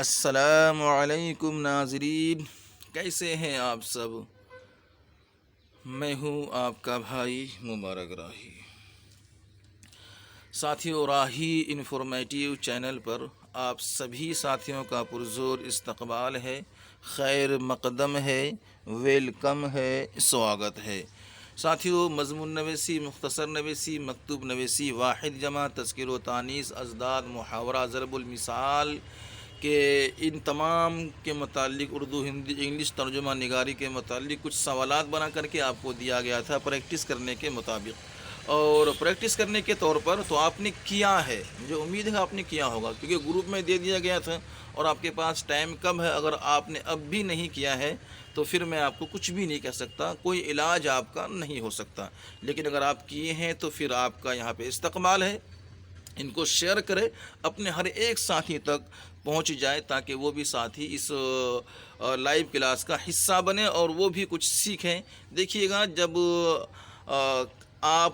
السلام علیکم ناظرین، کیسے ہیں آپ سب؟ میں ہوں آپ کا بھائی مبارک راہی۔ ساتھیوں، راہی انفارمیٹیو چینل پر آپ سبھی ساتھیوں کا پرزور استقبال ہے، خیر مقدم ہے، ویلکم ہے، سواگت ہے۔ ساتھیوں، مضمون نویسی، مختصر نویسی، مکتوب نویسی، واحد جمع، تذکیر و تانیث، ازداد، محاورہ، ضرب المثال کہ ان تمام کے متعلق اردو، ہندی، انگلش ترجمہ نگاری کے متعلق کچھ سوالات بنا کر کے آپ کو دیا گیا تھا پریکٹس کرنے کے مطابق، اور پریکٹس کرنے کے طور پر تو آپ نے کیا ہے، مجھے امید ہے آپ نے کیا ہوگا، کیونکہ گروپ میں دے دیا گیا تھا اور آپ کے پاس ٹائم کم ہے۔ اگر آپ نے اب بھی نہیں کیا ہے تو پھر میں آپ کو کچھ بھی نہیں کہہ سکتا، کوئی علاج آپ کا نہیں ہو سکتا، لیکن اگر آپ کیے ہیں تو پھر آپ کا یہاں پہ استقبال ہے۔ ان کو شیئر کرے، اپنے ہر ایک ساتھی تک پہنچ جائے تاکہ وہ بھی ساتھی اس لائیو کلاس کا حصہ بنے اور وہ بھی کچھ سیکھیں۔ دیکھیے گا، جب آپ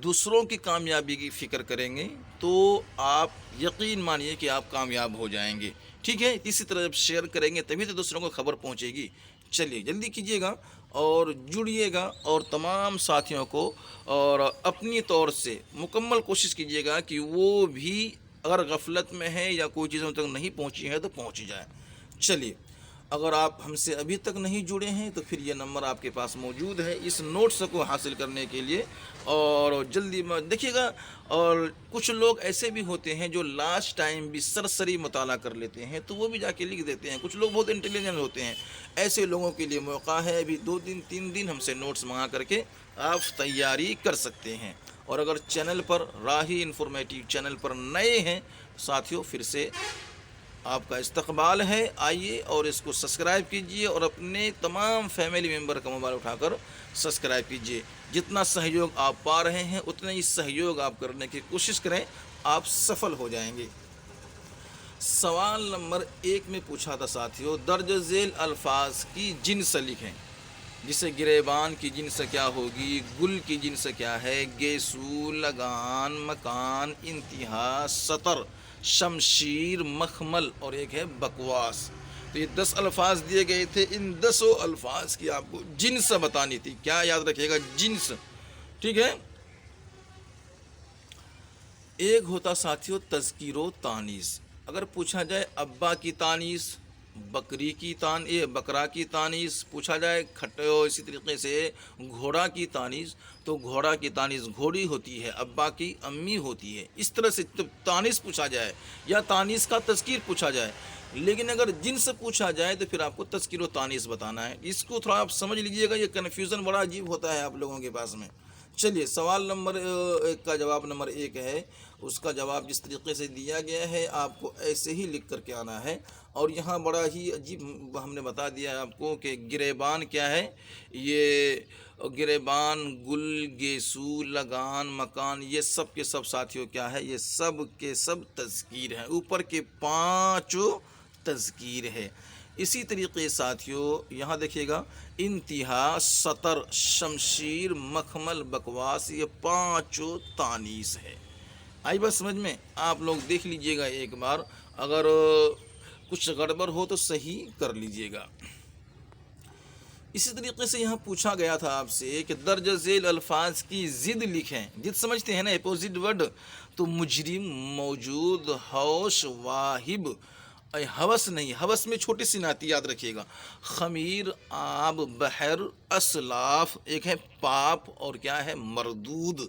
دوسروں کی کامیابی کی فکر کریں گے تو آپ یقین مانیے کہ آپ کامیاب ہو جائیں گے، ٹھیک ہے؟ اسی طرح جب شیئر کریں گے تبھی تو دوسروں کو خبر پہنچے گی۔ چلیے جلدی کیجیے گا اور جڑیے گا، اور تمام ساتھیوں کو اور اپنی طور سے مکمل کوشش کیجیے گا کہ وہ بھی اگر غفلت میں ہے یا کوئی چیزوں تک نہیں پہنچی ہے تو پہنچ جائے۔ چلیے، اگر آپ ہم سے ابھی تک نہیں جڑے ہیں تو پھر یہ نمبر آپ کے پاس موجود ہے اس نوٹس کو حاصل کرنے کے لیے، اور جلدی دیکھیے گا۔ اور کچھ لوگ ایسے بھی ہوتے ہیں جو لاسٹ ٹائم بھی سرسری مطالعہ کر لیتے ہیں تو وہ بھی جا کے لکھ دیتے ہیں۔ کچھ لوگ بہت انٹیلیجنٹ ہوتے ہیں، ایسے لوگوں کے لیے موقع ہے، ابھی 2 دن 3 دن ہم سے نوٹس منگا کر کے آپ تیاری کر سکتے ہیں۔ اور اگر چینل پر، راہی انفارمیٹیو چینل پر نئے ہیں ساتھیوں، پھر سے آپ کا استقبال ہے، آئیے اور اس کو سبسکرائب کیجئے اور اپنے تمام فیملی ممبر کا موبائل اٹھا کر سبسکرائب کیجئے۔ جتنا سہیوگ آپ پا رہے ہیں اتنا ہی سہیوگ آپ کرنے کی کوشش کریں، آپ سفل ہو جائیں گے۔ سوال نمبر 1 میں پوچھا تھا ساتھیوں، درج ذیل الفاظ کی جنس لکھیں، جسے گریبان کی جنس کیا ہوگی، گل کی جنس کیا ہے، گیسو، لگان، مکان، انتہا، سطر، شمشیر، مخمل، اور ایک ہے بکواس۔ تو یہ 10 الفاظ دیے گئے تھے، ان 10 الفاظ کی آپ کو جنس بتانی تھی۔ کیا یاد رکھیے گا؟ جنس، ٹھیک ہے؟ ایک ہوتا ساتھیوں تذکیر و تانیث۔ اگر پوچھا جائے ابا کی تانیث، بکری کی بکرا کی تانیث، پوچھا جائے اسی طریقے سے گھوڑا کی تانیث، تو گھوڑا کی تانیث گھوڑی ہوتی ہے، ابا کی امی ہوتی ہے۔ اس طرح سے جب تانیث پوچھا جائے یا تانیث کا تذکیر پوچھا جائے، لیکن اگر جنس پوچھا جائے تو پھر آپ کو تذکیر و تانیث بتانا ہے۔ اس کو تھوڑا آپ سمجھ لیجئے گا، یہ کنفیوژن بڑا عجیب ہوتا ہے آپ لوگوں کے پاس میں۔ چلیے، سوال نمبر 1 کا جواب نمبر 1 ہے، اس کا جواب جس طریقے سے دیا گیا ہے آپ کو ایسے ہی لکھ کر کے آنا ہے۔ اور یہاں بڑا ہی عجیب ہم نے بتا دیا ہے آپ کو کہ گریبان کیا ہے۔ یہ گریبان، گل، گیسو، لگان، مکان، یہ سب کے سب ساتھیوں کیا ہے؟ یہ سب کے سب تذکیر ہیں، اوپر کے 5 تذکیر ہے۔ اسی طریقے ساتھیوں یہاں دیکھیے گا، انتہا، سطر، شمشیر، مخمل، بکواس، یہ 5 تانیث ہے۔ آئی بات سمجھ میں؟ آپ لوگ دیکھ لیجئے گا ایک بار، اگر کچھ گڑبڑ ہو تو صحیح کر لیجئے گا۔ اسی طریقے سے یہاں پوچھا گیا تھا آپ سے کہ درج ذیل الفاظ کی ضد لکھیں۔ ضد سمجھتے ہیں نا، اپوزٹ ورڈ، تو مجرم، موجود، ہوش، واہب، ہوس نہیں، ہوس میں چھوٹی سی ناتی یاد رکھیے گا، خمیر، آب، بحر، اسلاف، ایک ہے پاپ، اور کیا ہے؟ مردود۔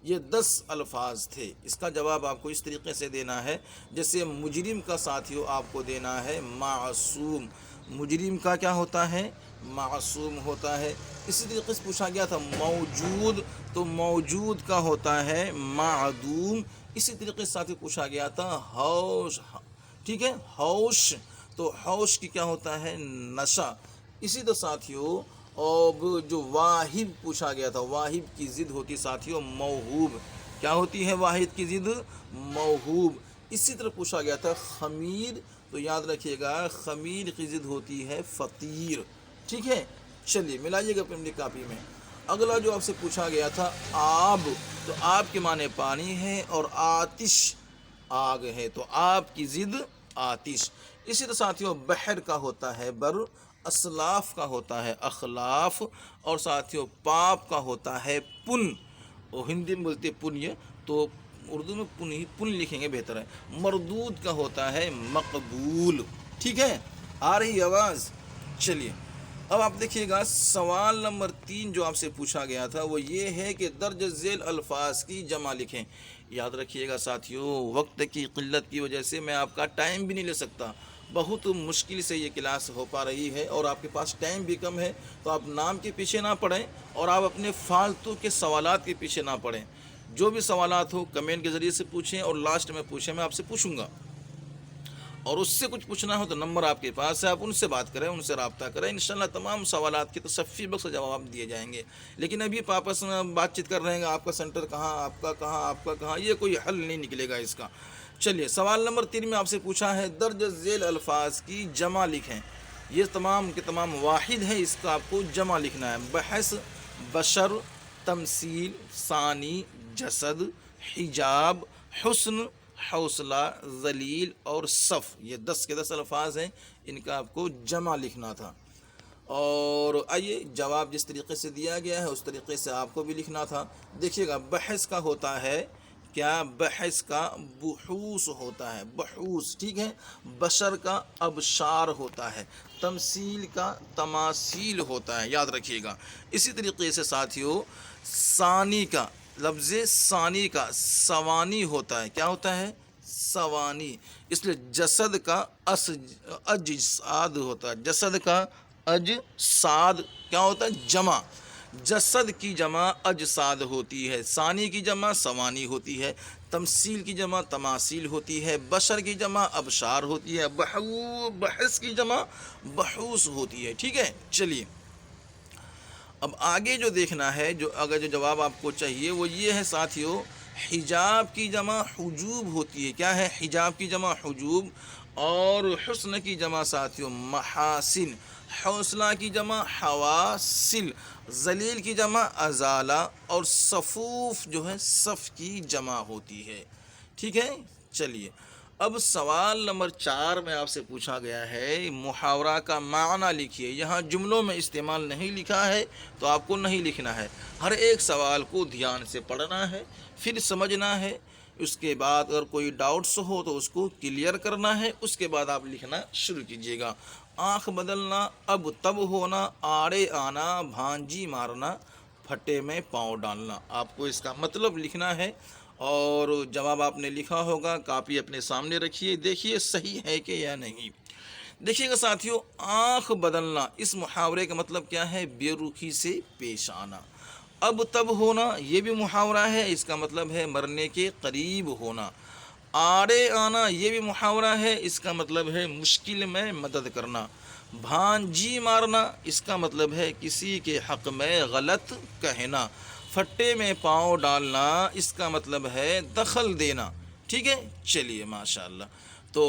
یہ 10 الفاظ تھے۔ اس کا جواب آپ کو اس طریقے سے دینا ہے، جیسے مجرم کا ساتھیوں آپ کو دینا ہے معصوم۔ مجرم کا کیا ہوتا ہے؟ معصوم ہوتا ہے۔ اسی طریقے سے پوچھا گیا تھا موجود، تو موجود کا ہوتا ہے معدوم۔ اسی طریقے سے ساتھی پوچھا گیا تھا ہوش، ٹھیک ہے؟ ہوش، تو ہوش کی کیا ہوتا ہے؟ نشہ۔ اسی طرح ساتھیوں اور جو واہب پوچھا گیا تھا، واہب کی ضد ہوتی ساتھیوں موہوب۔ کیا ہوتی ہے واحد کی ضد؟ موہوب۔ اسی طرح پوچھا گیا تھا خمیر، تو یاد رکھیے گا خمیر کی ضد ہوتی ہے فقیر، ٹھیک ہے؟ چلیے ملائیے گا اپنی کاپی میں۔ اگلا جو آپ سے پوچھا گیا تھا آب، تو آب کے معنی پانی ہے، اور آتش آگ ہے، تو آب کی ضد آتش۔ اسی طرح ساتھیوں بحر کا ہوتا ہے بر، اسلاف کا ہوتا ہے اخلاف، اور ساتھیوں پاپ کا ہوتا ہے پن، اور ہندی میں بولتے پنیہ، تو اردو میں پن لکھیں گے بہتر ہے۔ مردود کا ہوتا ہے مقبول، ٹھیک ہے، آ رہی آواز؟ چلیے اب آپ دیکھیے گا سوال نمبر 3 جو آپ سے پوچھا گیا تھا وہ یہ ہے کہ درج ذیل الفاظ کی جمع لکھیں۔ یاد رکھیے گا ساتھیوں، وقت کی قلت کی وجہ سے میں آپ کا ٹائم بھی نہیں لے سکتا، بہت مشکل سے یہ کلاس ہو پا رہی ہے اور آپ کے پاس ٹائم بھی کم ہے، تو آپ نام کے پیچھے نہ پڑیں اور آپ اپنے فالتو کے سوالات کے پیچھے نہ پڑیں۔ جو بھی سوالات ہو کمنٹ کے ذریعے سے پوچھیں اور لاسٹ میں پوچھیں، میں آپ سے پوچھوں گا، اور اس سے کچھ پوچھنا ہو تو نمبر آپ کے پاس ہے، آپ ان سے بات کریں، ان سے رابطہ کریں، انشاءاللہ تمام سوالات کے تصفی بخش جواب دیے جائیں گے۔ لیکن ابھی آپس میں بات چیت کر رہے ہیں، آپ کا سینٹر کہاں، آپ کا کہاں، آپ کا کہاں، یہ کوئی حل نہیں نکلے گا اس کا۔ چلیے سوال نمبر 3 میں آپ سے پوچھا ہے درج ذیل الفاظ کی جمع لکھیں۔ یہ تمام کے تمام واحد ہے، اس کا آپ کو جمع لکھنا ہے۔ بحث، بشر، تمثیل، ثانی، جسد، حجاب، حسن، حوصلہ، ذلیل اور صف، یہ 10 کے 10 الفاظ ہیں، ان کا آپ کو جمع لکھنا تھا۔ اور آئیے جواب جس طریقے سے دیا گیا ہے اس طریقے سے آپ کو بھی لکھنا تھا۔ دیکھیے گا بحث کا ہوتا ہے کیا؟ بحث کا بحوث ہوتا ہے، بحوث، ٹھیک ہے۔ بشر کا ابشار ہوتا ہے، تمثیل کا تماثیل ہوتا ہے، یاد رکھیے گا۔ اسی طریقے سے ساتھیوں ثانی کا، لفظ ثانی کا سوانی ہوتا ہے، کیا ہوتا ہے؟ سوانی۔ اس لیے جسد کا اجساد ہوتا ہے، جسد کا اجساد کیا ہوتا ہے؟ جمع۔ جسد کی جمع اجساد ہوتی ہے، ثانی کی جمع سوانی ہوتی ہے، تمثیل کی جمع تماثیل ہوتی ہے، بشر کی جمع ابشار ہوتی ہے، بحث کی جمع بحوث ہوتی ہے، ٹھیک ہے۔ چلیے اب آگے جو دیکھنا ہے، جو جواب آپ کو چاہیے وہ یہ ہے ساتھیوں، حجاب کی جمع حجوب ہوتی ہے، کیا ہے؟ حجاب کی جمع حجوب، اور حسن کی جمع ساتھیوں محاسن، حوصلہ کی جمع حواسل، ذلیل کی جمع ازالہ، اور صفوف جو ہے صف کی جمع ہوتی ہے، ٹھیک ہے۔ چلیے اب سوال نمبر 4 میں آپ سے پوچھا گیا ہے محاورہ کا معنی لکھیے۔ یہاں جملوں میں استعمال نہیں لکھا ہے تو آپ کو نہیں لکھنا ہے، ہر ایک سوال کو دھیان سے پڑھنا ہے، پھر سمجھنا ہے، اس کے بعد اگر کوئی ڈاؤٹس ہو تو اس کو کلیئر کرنا ہے، اس کے بعد آپ لکھنا شروع کیجیے گا۔ آنکھ بدلنا، اب تب ہونا، آڑے آنا، بھانجی مارنا، پھٹے میں پاؤں ڈالنا، آپ کو اس کا مطلب لکھنا ہے۔ اور جواب آپ نے لکھا ہوگا، کاپی اپنے سامنے رکھیے، دیکھیے صحیح ہے کہ یا نہیں۔ دیکھیے گا ساتھیوں آنکھ بدلنا، اس محاورے کا مطلب کیا ہے؟ بے رخی سے پیش آنا۔ اب تب ہونا یہ بھی محاورہ ہے، اس کا مطلب ہے مرنے کے قریب ہونا۔ آڑے آنا یہ بھی محاورہ ہے، اس کا مطلب ہے مشکل میں مدد کرنا۔ بھانجی مارنا اس کا مطلب ہے کسی کے حق میں غلط کہنا۔ پھٹے میں پاؤں ڈالنا اس کا مطلب ہے دخل دینا، ٹھیک ہے۔ چلیے ماشاءاللہ، تو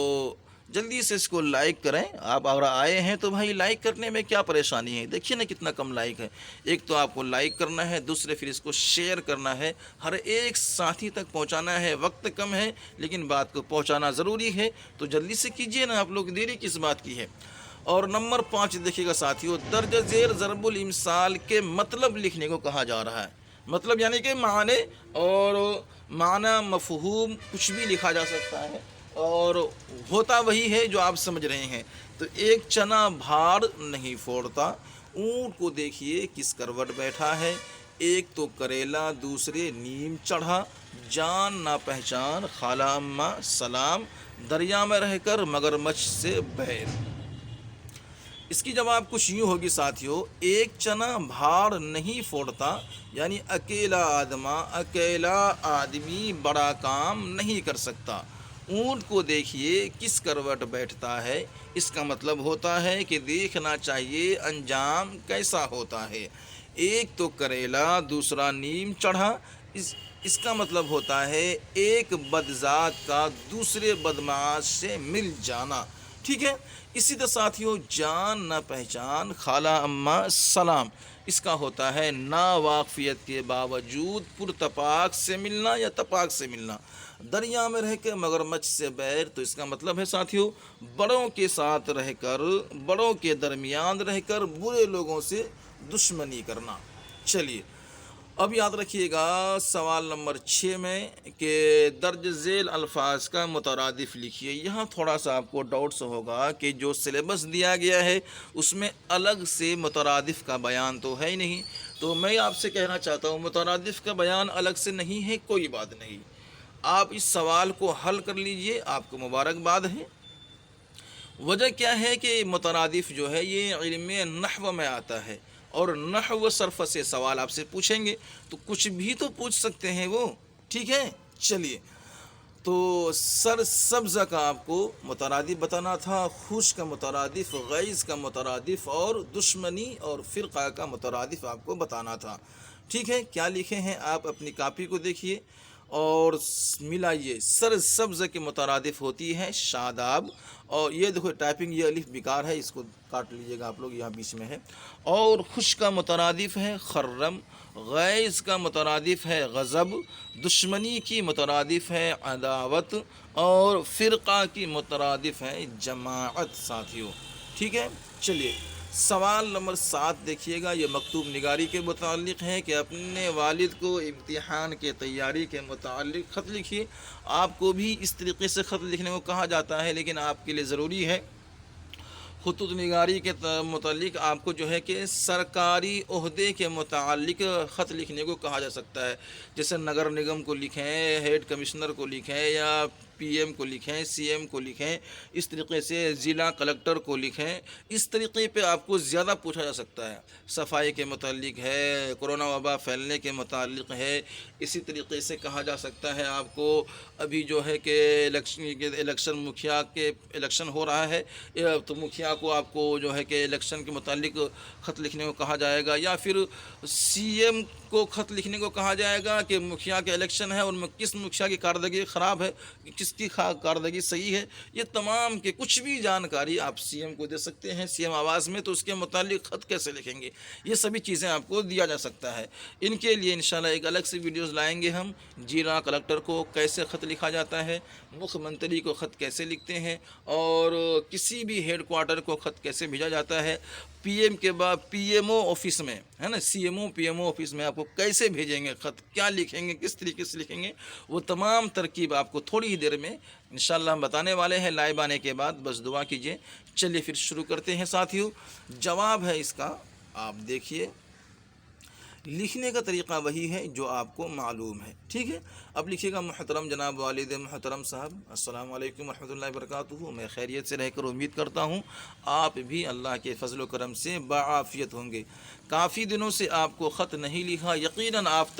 جلدی سے اس کو لائک کریں۔ آپ اگر آئے ہیں تو بھائی لائک کرنے میں کیا پریشانی ہے؟ دیکھیے نا کتنا کم لائک ہے۔ ایک تو آپ کو لائک کرنا ہے، دوسرے پھر اس کو شیئر کرنا ہے، ہر ایک ساتھی تک پہنچانا ہے۔ وقت کم ہے لیکن بات کو پہنچانا ضروری ہے، تو جلدی سے کیجئے نا، آپ لوگ دیری کس بات کی ہے۔ اور نمبر 5 دیکھیے گا ساتھیوں، درج ذیل ضرب الامثال کے مطلب لکھنے کو کہا جا رہا ہے۔ مطلب یعنی کہ معنی، اور معنی مفہوم کچھ بھی لکھا جا سکتا ہے، اور ہوتا وہی ہے جو آپ سمجھ رہے ہیں۔ تو ایک چنا بھاڑ نہیں پھوڑتا، اونٹ کو دیکھیے کس کروٹ بیٹھا ہے، ایک تو کریلا دوسرے نیم چڑھا، جان نہ پہچان خالہ اماں سلام، دریا میں رہ کر مگرمچھ سے بیر۔ اس کی جواب کچھ یوں ہوگی ساتھیوں، ایک چنا بھاڑ نہیں پھوڑتا یعنی اکیلا آدمی بڑا کام نہیں کر سکتا۔ اونٹ کو دیکھیے کس کروٹ بیٹھتا ہے، اس کا مطلب ہوتا ہے کہ دیکھنا چاہیے انجام کیسا ہوتا ہے۔ ایک تو کریلا دوسرا نیم چڑھا، اس کا مطلب ہوتا ہے ایک بدذات کا دوسرے بدمعاش سے مل جانا، ٹھیک ہے۔ اسی طرح ساتھیوں جان نہ پہچان خالہ اماں سلام، اس کا ہوتا ہے نا واقفیت کے باوجود پرتپاک سے ملنا یا تپاک سے ملنا۔ دریا میں رہ کے مگرمچھ سے بیر، تو اس کا مطلب ہے ساتھیوں بڑوں کے ساتھ رہ کر، بڑوں کے درمیان رہ کر برے لوگوں سے دشمنی کرنا۔ چلیے اب یاد رکھیے گا سوال نمبر 6 میں کہ درج ذیل الفاظ کا مترادف لکھیے۔ یہاں تھوڑا سا آپ کو ڈاؤٹس ہوگا کہ جو سلیبس دیا گیا ہے اس میں الگ سے مترادف کا بیان تو ہے ہی نہیں، تو میں آپ سے کہنا چاہتا ہوں مترادف کا بیان الگ سے نہیں ہے، کوئی بات نہیں، آپ اس سوال کو حل کر لیجئے، آپ کو مبارکباد ہے۔ وجہ کیا ہے کہ مترادف جو ہے یہ علم نحو میں آتا ہے، اور نحو صرف سے سوال آپ سے پوچھیں گے تو کچھ بھی تو پوچھ سکتے ہیں وہ، ٹھیک ہے۔ چلیے تو سر سبز کا آپ کو مترادف بتانا تھا، خوش کا مترادف، غیظ کا مترادف، اور دشمنی اور فرقہ کا مترادف آپ کو بتانا تھا، ٹھیک ہے۔ کیا لکھے ہیں آپ اپنی کاپی کو دیکھیے اور ملائیے۔ سر سبز کے مترادف ہوتی ہے شاداب، اور یہ دیکھو ٹائپنگ یہ الف بیکار ہے، اس کو کاٹ لیجئے گا آپ لوگ، یہاں بیچ میں ہے۔ اور خوش کا مترادف ہے خرم، غیظ کا مترادف ہے غضب، دشمنی کی مترادف ہے عداوت، اور فرقہ کی مترادف ہے جماعت ساتھیوں، ٹھیک ہے۔ چلیے سوال نمبر 7 دیکھیے گا، یہ مکتوب نگاری کے متعلق ہے کہ اپنے والد کو امتحان کے تیاری کے متعلق خط لکھیے۔ آپ کو بھی اس طریقے سے خط لکھنے کو کہا جاتا ہے، لیکن آپ کے لیے ضروری ہے خطوط نگاری کے متعلق آپ کو جو ہے کہ سرکاری عہدے کے متعلق خط لکھنے کو کہا جا سکتا ہے، جیسے نگر نگم کو لکھیں، ہیڈ کمشنر کو لکھیں، یا پی ایم کو لکھیں، سی ایم کو لکھیں، اس طریقے سے ضلع کلکٹر کو لکھیں، اس طریقے پہ آپ کو زیادہ پوچھا جا سکتا ہے۔ صفائی کے متعلق ہے، کرونا وبا پھیلنے کے متعلق ہے، اسی طریقے سے کہا جا سکتا ہے آپ کو ابھی جو ہے کہ الیکشن مکھیا کے الیکشن ہو رہا ہے، تو مکھیا کو آپ کو جو ہے کہ الیکشن کے متعلق خط لکھنے کو کہا جائے گا، یا پھر سی ایم کو خط لکھنے کو کہا جائے گا کہ مکھیا کے الیکشن ہے، ان میں کس مکھیا کی کارکردگی خراب ہے، کس کی کارکردگی صحیح ہے، یہ تمام کے کچھ بھی جانکاری آپ سی ایم کو دے سکتے ہیں سی ایم آواز میں، تو اس کے متعلق خط کیسے لکھیں گے، یہ سبھی چیزیں آپ کو دیا جا سکتا ہے۔ ان کے لیے انشاءاللہ ایک الگ سے ویڈیوز لائیں گے ہم، ضلع کلکٹر کو کیسے خط لکھا جاتا ہے، مکھ منتری کو خط کیسے لکھتے ہیں، اور کسی بھی ہیڈ کوارٹر کو خط کیسے بھیجا جاتا ہے، پی ایم کے بعد پی ایم او آفس میں ہے نا، C M O P M O office میں آپ کو کیسے بھیجیں گے خط، کیا لکھیں گے، کس طریقے سے لکھیں گے، وہ تمام ترکیب آپ کو تھوڑی ہی دیر میں انشاءاللہ ہم بتانے والے ہیں لائیو آنے کے بعد، بس دعا کیجئے۔ چلیے پھر شروع کرتے ہیں ساتھیوں۔ جواب ہے اس کا، آپ دیکھیے لکھنے کا طریقہ وہی ہے جو آپ کو معلوم ہے، ٹھیک ہے۔ اب لکھیے گا محترم جناب والد محترم صاحب، السلام علیکم ورحمۃ اللہ وبرکاتہ، میں خیریت سے رہ کر امید کرتا ہوں آپ بھی اللہ کے فضل و کرم سے بعافیت ہوں گے۔ کافی دنوں سے آپ کو خط نہیں لکھا، یقیناً آپ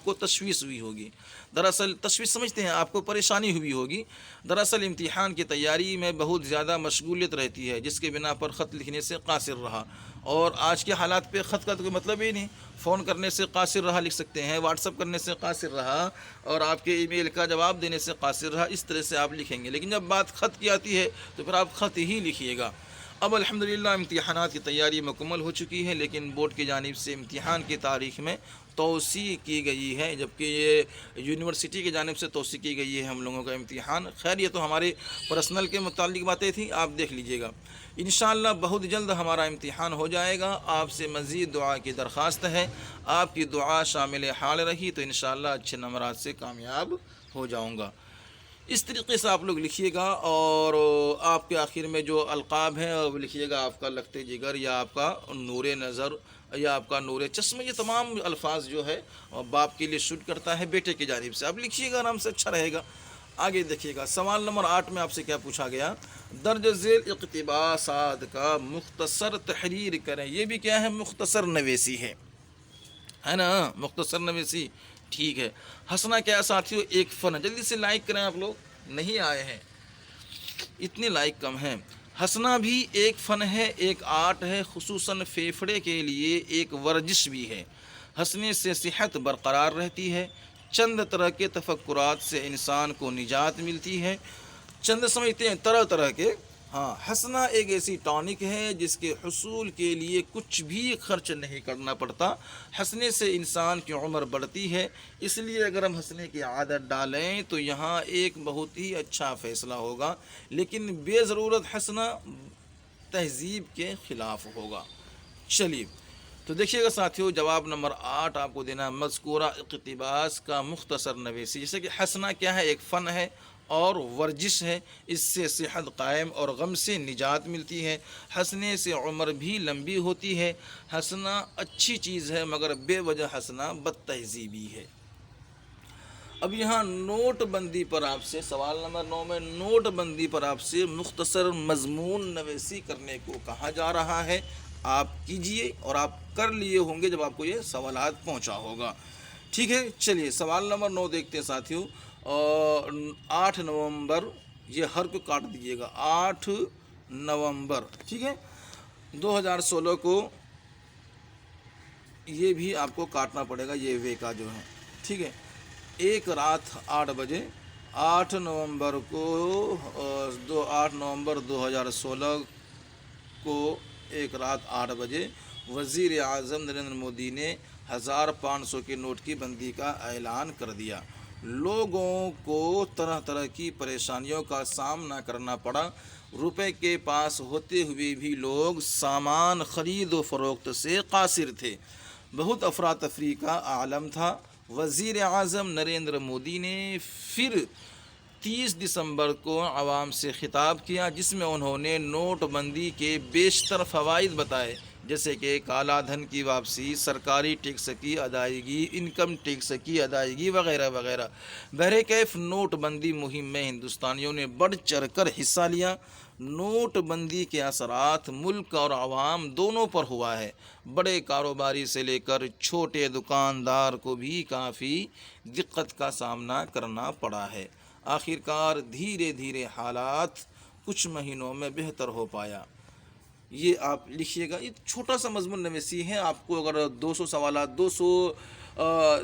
کو تشویش ہوئی ہوگی، دراصل تشویش سمجھتے ہیں، آپ کو پریشانی ہوئی ہوگی، دراصل امتحان کی تیاری میں بہت زیادہ مشغولیت رہتی ہے، جس کے بنا پر خط لکھنے سے قاصر رہا، اور آج کے حالات پہ خط کا تو کوئی مطلب ہی نہیں، فون کرنے سے قاصر رہا لکھ سکتے ہیں، واٹس اپ کرنے سے قاصر رہا، اور آپ کے ای میل کا جواب دینے سے قاصر رہا، اس طرح سے آپ لکھیں گے، لیکن جب بات خط کی آتی ہے تو پھر آپ خط ہی لکھیے گا۔ اب الحمدللہ امتحانات کی تیاری مکمل ہو چکی ہے، لیکن بورڈ کی جانب سے امتحان کی تاریخ میں توسیع کی گئی ہے، جبکہ یہ یونیورسٹی کی جانب سے توسیع کی گئی ہے ہم لوگوں کا امتحان۔ خیر یہ تو ہمارے پرسنل کے متعلق باتیں تھیں، آپ دیکھ لیجئے گا۔ انشاءاللہ بہت جلد ہمارا امتحان ہو جائے گا، آپ سے مزید دعا کی درخواست ہے، آپ کی دعا شامل حال رہی تو انشاءاللہ اچھے نمبرات سے کامیاب ہو جاؤں گا۔ اس طریقے سے آپ لوگ لکھیے گا، اور آپ کے آخر میں جو القاب ہیں وہ لکھیے گا، آپ کا لخت جگر، یا آپ کا نور نظر، یا آپ کا نور چشم، یہ تمام الفاظ جو ہے باپ کے لیے شوٹ کرتا ہے بیٹے کی جانب سے، آپ لکھیے گا آرام سے، اچھا رہے گا۔ آگے دیکھیے گا سوال نمبر 8 میں آپ سے کیا پوچھا گیا، درج ذیل اقتباسات کا مختصر تحریر کریں، یہ بھی کیا ہے، مختصر نویسی ہے نا، مختصر نویسی، ٹھیک ہے۔ ہنسنا کیا ساتھیو ایک فن ہے، جلدی سے لائک کریں، آپ لوگ نہیں آئے ہیں، اتنے لائک کم ہیں۔ ہنسنا بھی ایک فن ہے، ایک آرٹ ہے، خصوصاً پھیپھڑے کے لیے ایک ورزش بھی ہے۔ ہنسنے سے صحت برقرار رہتی ہے، چند طرح کے تفکرات سے انسان کو نجات ملتی ہے، چند سمجھتے ہیں طرح طرح کے ہاں، ہنسنا ایک ایسی ٹانک ہے جس کے حصول کے لیے کچھ بھی خرچ نہیں کرنا پڑتا۔ ہنسنے سے انسان کی عمر بڑھتی ہے، اس لیے اگر ہم ہنسنے کی عادت ڈالیں تو یہاں ایک بہت ہی اچھا فیصلہ ہوگا، لیکن بے ضرورت ہنسنا تہذیب کے خلاف ہوگا۔ چلیے تو دیکھیے گا ساتھیوں، جواب نمبر 8 آپ کو دینا، مذکورہ اقتباس کا مختصر نویسی۔ جیسے کہ ہنسنا کیا ہے؟ ایک فن ہے اور ورزش ہے، اس سے صحت قائم اور غم سے نجات ملتی ہے، ہنسنے سے عمر بھی لمبی ہوتی ہے، ہنسنا اچھی چیز ہے مگر بے وجہ ہنسنا بد تہذیبی ہے۔ اب یہاں نوٹ بندی پر آپ سے سوال نمبر 9 میں نوٹ بندی پر آپ سے مختصر مضمون نویسی کرنے کو کہا جا رہا ہے۔ آپ کیجئے اور آپ کر لیے ہوں گے جب آپ کو یہ سوالات پہنچا ہوگا، ٹھیک ہے۔ چلیے سوال نمبر 9 دیکھتے ہیں ساتھیوں۔ 8 نومبر، یہ ہر کو کاٹ دیجیے گا، 8 نومبر ٹھیک ہے 2016 کو، یہ بھی آپ کو کاٹنا پڑے گا، یہ وے کا جو ہے، ٹھیک ہے۔ ایک رات 8 بجے 8 نومبر کو 8 نومبر 2016 کو ایک رات 8 بجے وزیر اعظم نریندر مودی نے 1500 کے نوٹ کی بندی کا اعلان کر دیا۔ لوگوں کو طرح طرح کی پریشانیوں کا سامنا کرنا پڑا، روپے کے پاس ہوتے ہوئے بھی لوگ سامان خرید و فروخت سے قاصر تھے، بہت افراتفری کا عالم تھا۔ وزیر اعظم نریندر مودی نے پھر 30 دسمبر کو عوام سے خطاب کیا، جس میں انہوں نے نوٹ بندی کے بیشتر فوائد بتائے، جیسے کہ کالا دھن کی واپسی، سرکاری ٹیکس کی ادائیگی، انکم ٹیکس کی ادائیگی وغیرہ وغیرہ۔ بہرکیف نوٹ بندی مہم میں ہندوستانیوں نے بڑھ چڑھ کر حصہ لیا۔ نوٹ بندی کے اثرات ملک اور عوام دونوں پر ہوا ہے، بڑے کاروباری سے لے کر چھوٹے دکاندار کو بھی کافی دقت کا سامنا کرنا پڑا ہے۔ آخرکار دھیرے دھیرے حالات کچھ مہینوں میں بہتر ہو پایا۔ یہ آپ لکھیے گا، یہ چھوٹا سا مضمون نویسی ہے، آپ کو اگر 200 سوالات 200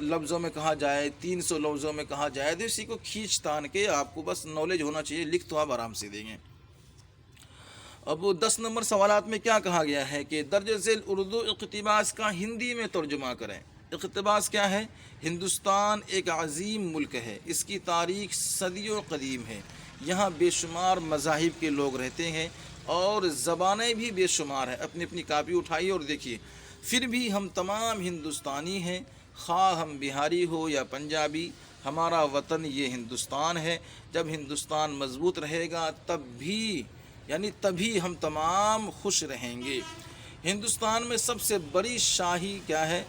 لفظوں میں کہا جائے، 300 لفظوں میں کہا جائے تو اسی کو کھینچ تان کے آپ کو بس نالج ہونا چاہیے، لکھ تو آپ آرام سے دیں گے۔ اب 10 نمبر سوالات میں کیا کہا گیا ہے کہ درج ذیل اردو اقتباس کا ہندی میں ترجمہ کریں۔ اقتباس کیا ہے؟ ہندوستان ایک عظیم ملک ہے، اس کی تاریخ صدیوں قدیم ہے، یہاں بے شمار مذاہب کے لوگ رہتے ہیں اور زبانیں بھی بے شمار ہیں۔ اپنی اپنی کاپی اٹھائیے اور دیکھیے، پھر بھی ہم تمام ہندوستانی ہیں، خواہ ہم بہاری ہو یا پنجابی، ہمارا وطن یہ ہندوستان ہے۔ جب ہندوستان مضبوط رہے گا تبھی ہم تمام خوش رہیں گے۔ ہندوستان میں سب سے بڑی شاہی کیا ہے؟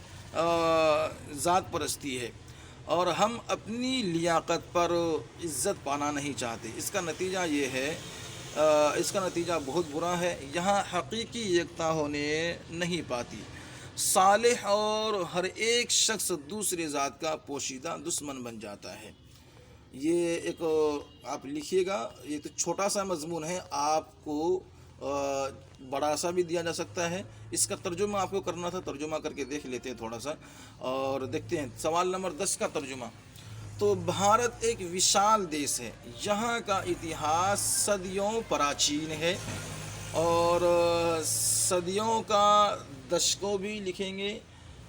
ذات پرستی ہے، اور ہم اپنی لیاقت پر عزت پانا نہیں چاہتے۔ اس کا نتیجہ یہ ہے، اس کا نتیجہ بہت برا ہے، یہاں حقیقی یکتا ہونے نہیں پاتی، صالح اور ہر ایک شخص دوسرے ذات کا پوشیدہ دشمن بن جاتا ہے۔ یہ ایک آپ لکھیے گا، یہ تو چھوٹا سا مضمون ہے، آپ کو بڑا سا بھی دیا جا سکتا ہے۔ اس کا ترجمہ آپ کو کرنا تھا، ترجمہ کر کے دیکھ لیتے ہیں تھوڑا سا، اور دیکھتے ہیں سوال نمبر 10 کا ترجمہ۔ تو بھارت ایک وشال دیش ہے، یہاں کا اتہاس صدیوں پراچین ہے، اور صدیوں کا دشکوں بھی لکھیں گے،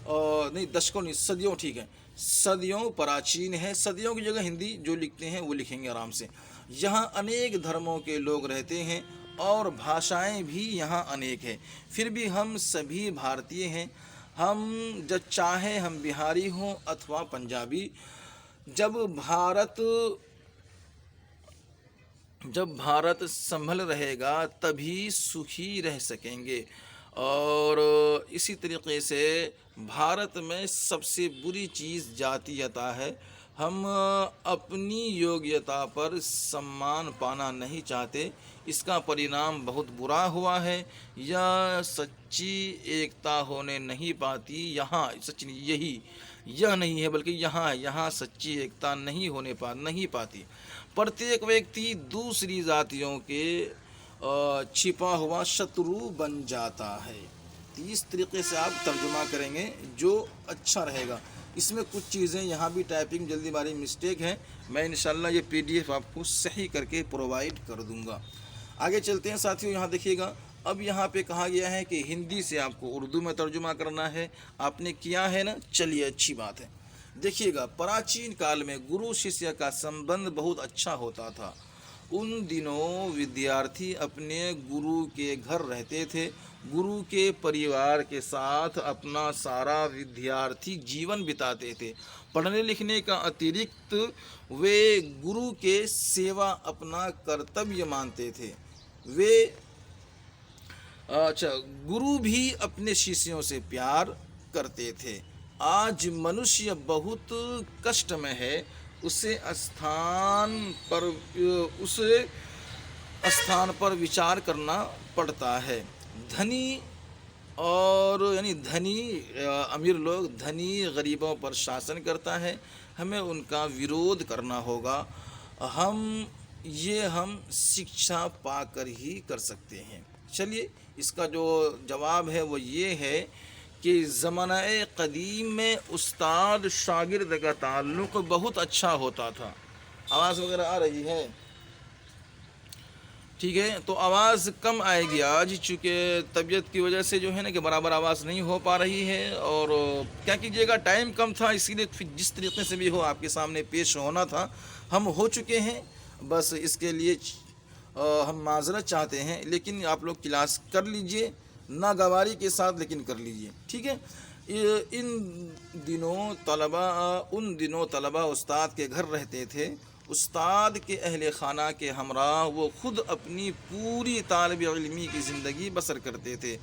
نہیں دشکوں نہیں، صدیوں ٹھیک ہے، صدیوں پراچین ہے، صدیوں کی جگہ ہندی جو لکھتے ہیں وہ لکھیں گے آرام سے۔ یہاں انیک دھرموں کے لوگ رہتے ہیں اور بھاشائیں بھی یہاں انیک ہیں، پھر بھی ہم سبھی بھارتیہ ہیں، ہم جب چاہیں ہم بہاری ہوں اتھوا پنجابی، جب بھارت سنبھل رہے گا تبھی سکھی رہ سکیں گے۔ اور اسی طریقے سے بھارت میں سب سے بری چیز جاتیتا ہے، ہم اپنی یوگیتا پر سمان پانا نہیں چاہتے، اس کا پرینام بہت برا ہوا ہے، یا سچی ایکتا ہونے نہیں پاتی، یہاں سچ یہ نہیں ہے بلکہ یہاں سچی ایکتا نہیں پاتی، پرتیک ویکتی دوسری ذاتیوں کے چھپا ہوا شترو بن جاتا ہے۔ اس طریقے سے آپ ترجمہ کریں گے جو اچھا رہے گا۔ اس میں کچھ چیزیں یہاں بھی ٹائپنگ جلدی باری مسٹیک ہے، میں انشاءاللہ یہ PDF آپ کو صحیح کر کے پرووائڈ کر دوں گا۔ آگے چلتے ہیں ساتھیوں، یہاں دیکھیے گا، اب یہاں پہ کہا گیا ہے کہ ہندی سے آپ کو اردو میں ترجمہ کرنا ہے، آپ نے کیا ہے نا، چلیے اچھی بات ہے۔ دیکھیے گا، پراچین کال میں گرو ششیہ کا سمبند بہت اچھا ہوتا تھا۔ ان دنوں ودیارتھی اپنے گرو کے گھر رہتے تھے، گرو کے پریوار کے ساتھ اپنا سارا ودیارتھی جیون بتاتے تھے۔ پڑھنے لکھنے کا اترکت وہ گرو کے سیوا اپنا کرتویہ مانتے تھے۔ گرو بھی اپنے شیشیوں سے پیار کرتے تھے۔ آج منشیہ بہت کشٹ میں ہے، اسے استھان پر وچار کرنا پڑتا ہے۔ دھنی اور یعنی امیر لوگ دھنی غریبوں پر شاسن کرتا ہے، ہمیں ان کا ویرودھ کرنا ہوگا۔ ہم شکشا پا کر ہی کر سکتے ہیں۔ چلیے، اس کا جو جواب ہے وہ یہ ہے کہ زمانہ قدیم میں استاد شاگرد کا تعلق بہت اچھا ہوتا تھا۔ آواز وغیرہ آ رہی ہے؟ ٹھیک ہے، تو آواز کم آئے گی آج، چونکہ طبیعت کی وجہ سے جو ہے نا کہ برابر آواز نہیں ہو پا رہی ہے، اور کیا کیجیے گا، ٹائم کم تھا، اسی لیے جس طریقے سے بھی ہو آپ کے سامنے پیش ہونا تھا ہم ہو چکے ہیں، بس اس کے لیے ہم معذرت چاہتے ہیں، لیکن آپ لوگ کلاس کر لیجئے، ناگواری کے ساتھ لیکن کر لیجئے، ٹھیک ہے۔ ان دنوں طلبہ استاد کے گھر رہتے تھے، استاد کے اہل خانہ کے ہمراہ وہ خود اپنی پوری طالب علمی کی زندگی بسر کرتے تھے۔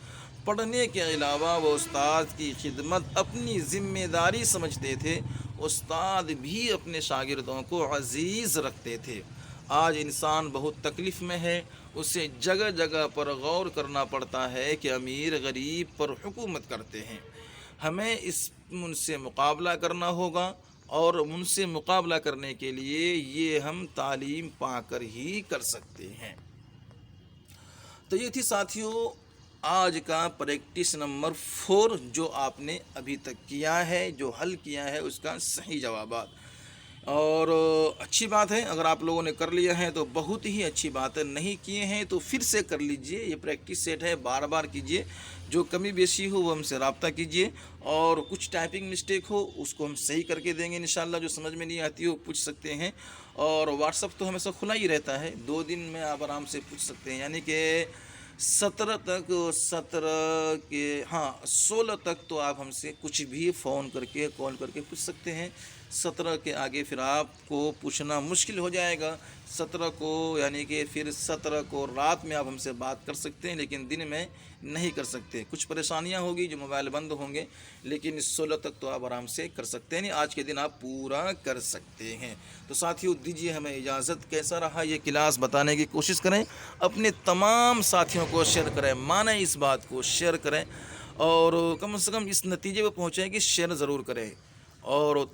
پڑھنے کے علاوہ وہ استاد کی خدمت اپنی ذمہ داری سمجھتے تھے۔ استاد بھی اپنے شاگردوں کو عزیز رکھتے تھے۔ آج انسان بہت تکلیف میں ہے، اسے جگہ جگہ پر غور کرنا پڑتا ہے کہ امیر غریب پر حکومت کرتے ہیں۔ ہمیں ان سے مقابلہ کرنا ہوگا، اور ان سے مقابلہ کرنے کے لیے یہ ہم تعلیم پا کر ہی کر سکتے ہیں۔ تو یہ تھی ساتھیوں آج کا پریکٹس نمبر 4، جو آپ نے ابھی تک کیا ہے، جو حل کیا ہے اس کا صحیح جوابات۔ اور اچھی بات ہے، اگر آپ لوگوں نے کر لیا ہے تو بہت ہی اچھی بات ہے، نہیں کیے ہیں تو پھر سے کر لیجئے، یہ پریکٹس سیٹ ہے، بار بار کیجئے، جو کمی بیشی ہو وہ ہم سے رابطہ کیجئے، اور کچھ ٹائپنگ مسٹیک ہو اس کو ہم صحیح کر کے دیں گے انشاءاللہ، جو سمجھ میں نہیں آتی ہو پوچھ سکتے ہیں، اور واٹس اپ تو ہمیشہ کھلا ہی رہتا ہے، 2 دن میں آپ آرام سے پوچھ سکتے ہیں، یعنی کہ 16 تک تو آپ ہم سے کچھ بھی فون کر کے کال کر کے پوچھ سکتے ہیں۔ 17 کے آگے پھر آپ کو پوچھنا مشکل ہو جائے گا، 17 کو یعنی کہ پھر 17 کو رات میں آپ ہم سے بات کر سکتے ہیں، لیکن دن میں نہیں کر سکتے، کچھ پریشانیاں ہوگی، جو موبائل بند ہوں گے، لیکن 16 تک تو آپ آرام سے کر سکتے ہیں، آج کے دن آپ پورا کر سکتے ہیں۔ تو ساتھیوں دیجیے ہمیں اجازت، کیسا رہا یہ کلاس بتانے کی کوشش کریں، اپنے تمام ساتھیوں کو شیئر کریں، مانیں اس بات کو، شیئر کریں، اور کم سے کم اس نتیجے پہ پہنچیں کہ شیئر ضرور کریں، اور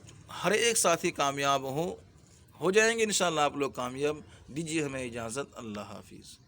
ہر ایک ساتھی کامیاب ہو جائیں گے انشاءاللہ، آپ لوگ کامیاب۔ دیجیے ہمیں اجازت، اللہ حافظ۔